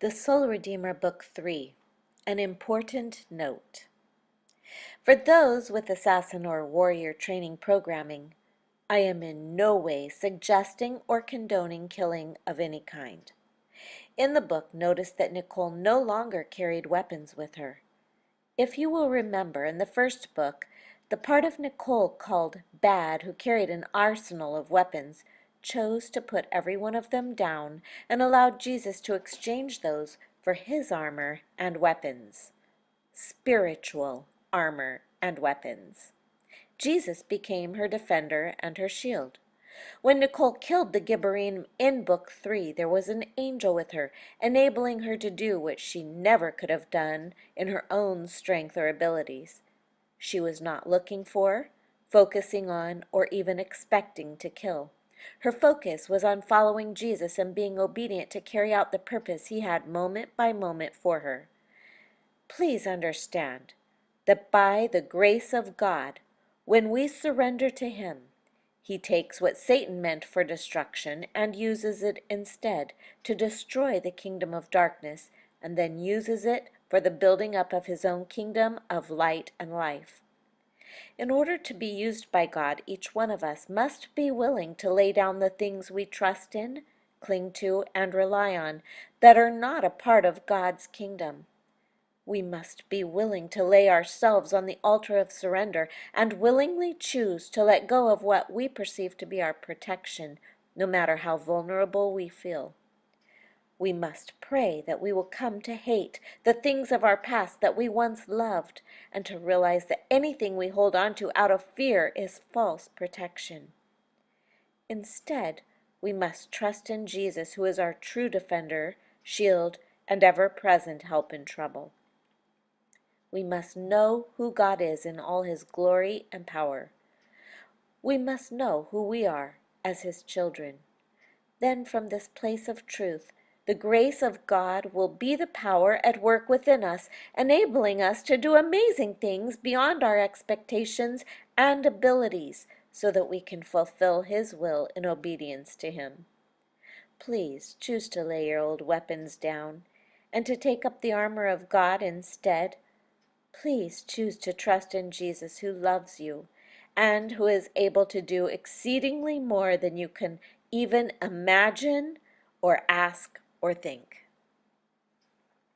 The Soul Redeemer, Book 3, An Important Note. For those with assassin or warrior training programming, I am in no way suggesting or condoning killing of any kind. In the book, notice that Nicole no longer carried weapons with her. If you will remember, in the first book, the part of Nicole called Bad, who carried an arsenal of weapons, chose to put every one of them down and allowed Jesus to exchange those for his armor and weapons. Spiritual armor and weapons. Jesus became her defender and her shield. When Nicole killed the Gibberine in Book 3, there was an angel with her, enabling her to do what she never could have done in her own strength or abilities. She was not looking for, focusing on, or even expecting to kill. Her focus was on following Jesus and being obedient to carry out the purpose he had moment by moment for her. Please understand that by the grace of God, when we surrender to him, he takes what Satan meant for destruction and uses it instead to destroy the kingdom of darkness, and then uses it for the building up of his own kingdom of light and life. In order to be used by God, each one of us must be willing to lay down the things we trust in, cling to, and rely on that are not a part of God's kingdom. We must be willing to lay ourselves on the altar of surrender and willingly choose to let go of what we perceive to be our protection, no matter how vulnerable we feel. We must pray that we will come to hate the things of our past that we once loved, and to realize that anything we hold on to out of fear is false protection. Instead, we must trust in Jesus, who is our true defender, shield, and ever-present help in trouble. We must know who God is in all his glory and power. We must know who we are as his children. Then from this place of truth, the grace of God will be the power at work within us, enabling us to do amazing things beyond our expectations and abilities, so that we can fulfill his will in obedience to him. Please choose to lay your old weapons down and to take up the armor of God instead. Please choose to trust in Jesus, who loves you and who is able to do exceedingly more than you can even imagine or ask or think.